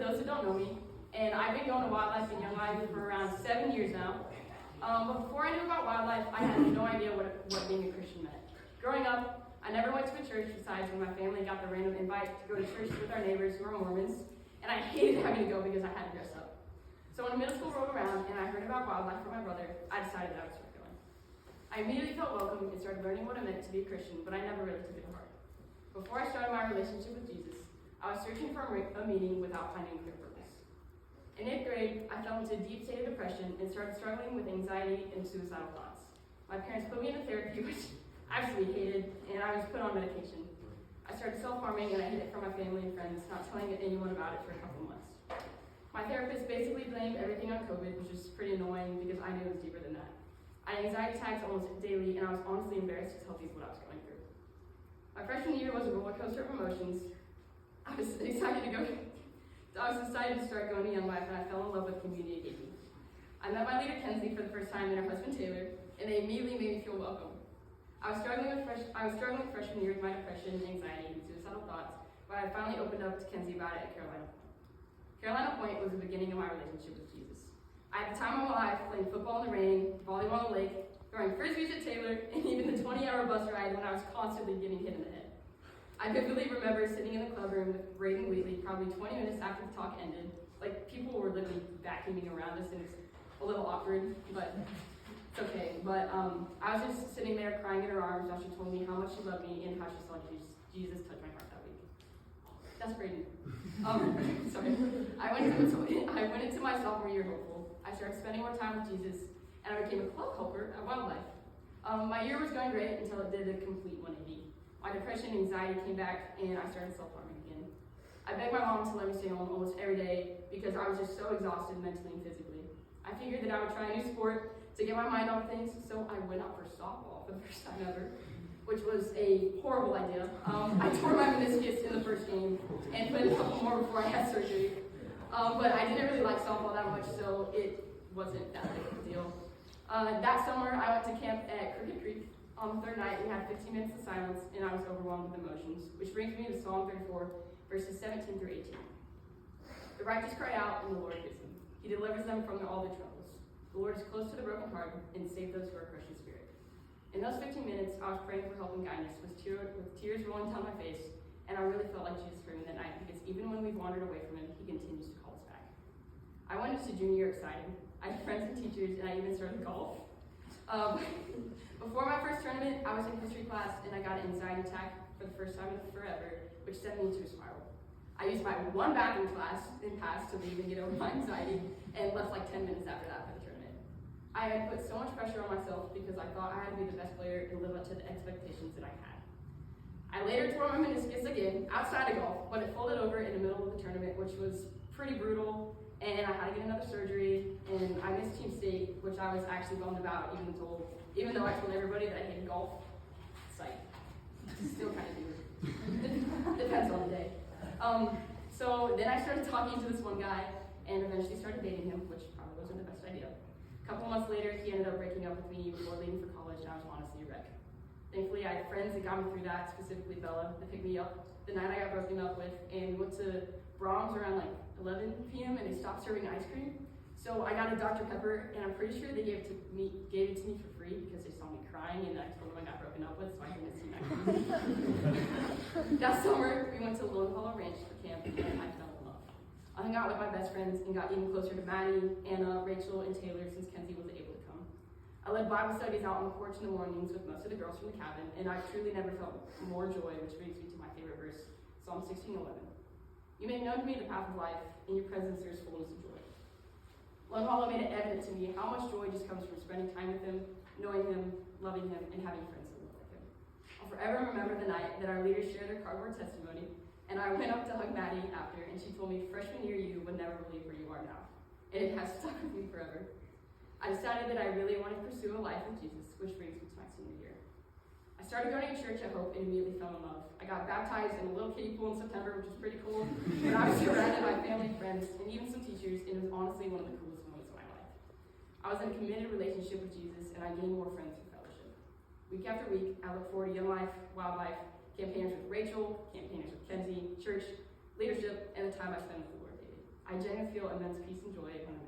those who don't know me, and I've been going to Wildlife and Young Life for around 7 years now. But before I knew about Wildlife, I had no idea what being a Christian meant. Growing up, I never went to a church besides when my family got the random invite to go to church with our neighbors who are Mormons, and I hated having to go because I had to dress up. So when middle school rolled around and I heard about Wildlife from my brother, I decided that I would start going. I immediately felt welcome and started learning what it meant to be a Christian, but I never really took it to heart. Before I started my relationship with Jesus, I was searching for a meaning without finding a clear purpose. In 8th grade, I fell into a deep state of depression and started struggling with anxiety and suicidal thoughts. My parents put me into therapy, which I absolutely hated, and I was put on medication. I started self-harming and I hid it from my family and friends, not telling anyone about it for a couple months. My therapist basically blamed everything on COVID, which was pretty annoying because I knew it was deeper than that. I had anxiety attacks almost daily, and I was honestly embarrassed to tell people what I was going through. My freshman year was a roller coaster of emotions. I was excited to start going to Young Life, and I fell in love with community engagement. I met my leader Kenzie for the first time and her husband Taylor, and they immediately made me feel welcome. I was struggling freshman year with my depression, anxiety, and suicidal thoughts, but I finally opened up to Kenzie about it at Carolina Point. Carolina Point was the beginning of my relationship with Jesus. I had the time of my life playing football in the rain, volleyball on the lake, throwing frisbees at Taylor, and even the 20-hour bus ride when I was constantly getting hit in the head. I vividly remember sitting in the club room with Braden Wheatley probably 20 minutes after the talk ended. Like, people were literally vacuuming around us, and it's a little awkward, but it's okay. But I was just sitting there crying in her arms while she told me how much she loved me and how she saw Jesus touch my heart that week. That's Braden. Sorry. I went into my sophomore year hopeful. I started spending more time with Jesus, and I became a club helper at Wildlife. My year was going great until it did a complete 180. My depression and anxiety came back, and I started self-harming again. I begged my mom to let me stay home almost every day because I was just so exhausted mentally and physically. I figured that I would try a new sport to get my mind off things, so I went out for softball for the first time ever, which was a horrible idea. I tore my meniscus in the first game and put in a couple more before I had surgery. But I didn't really like softball that much, so it wasn't that big of a deal. That summer, I went to camp at Crooked Creek. On the third night, we had 15 minutes of silence, and I was overwhelmed with emotions, which brings me to Psalm 34, verses 17 through 18. The righteous cry out, and the Lord hears them. He delivers them from all their troubles. The Lord is close to the brokenhearted and saves those who are crushed in spirit. In those 15 minutes, I was praying for help and guidance with tears rolling down my face, and I really felt like Jesus heard me that night because even when we've wandered away from him, he continues to call us back. I went into junior year excited. I had friends and teachers, and I even started golf. Before my first tournament, I was in history class, and I got an anxiety attack for the first time in forever, which sent me into a spiral. I used my one bathroom class and passed to leave and get over my anxiety, and left like 10 minutes after that for the tournament. I had put so much pressure on myself because I thought I had to be the best player and live up to the expectations that I had. I later tore my meniscus again, outside of golf, but it folded over in the middle of the tournament, which was pretty brutal, and I had to get another surgery, and I missed team state, which I was actually bummed about, even though I told everybody that I hated golf. It's like, still kind of do. Depends on the day. So then I started talking to this one guy, and eventually started dating him, which probably wasn't the best idea. A couple months later, he ended up breaking up with me before leaving for college, and I was honestly a wreck. Thankfully, I had friends that got me through that, specifically Bella, that picked me up the night I got broken up with, and we went to Brahms around like 11 p.m. and they stopped serving ice cream. So I got a Dr. Pepper, and I'm pretty sure they gave it to me for free because they saw me crying, and I told them I got broken up with, so I didn't see my That summer, we went to Lone Hollow Ranch for camp, and I fell in love. I hung out with my best friends and got even closer to Maddie, Anna, Rachel, and Taylor since Kenzie wasn't able to come. I led Bible studies out on the porch in the mornings with most of the girls from the cabin, and I truly never felt more joy, which brings me to my favorite verse, Psalm 16:11. You make known to me the path of life, in your presence there is fullness of joy. Lone Hollow made it evident to me how much joy just comes from spending time with him, knowing him, loving him, and having friends that look like him. I'll forever remember the night that our leaders shared their cardboard testimony, and I went up to hug Maddie after, and she told me freshman year you would never believe where you are now. And it has stuck with me forever. I decided that I really wanted to pursue a life with Jesus, which brings me to my senior year. I started going to church at Hope and immediately fell in love. I got baptized in a little kiddie pool in September, which was pretty cool, but I was surrounded by family, friends, and even some teachers, and it was honestly one of the coolest moments of my life. I was in a committed relationship with Jesus, and I gained more friends through fellowship. Week after week, I look forward to Young Life, Wildlife, campaigners with Rachel, campaigners with Kenzie, church, leadership, and the time I spend with the Lord daily. I genuinely feel immense peace and joy when I'm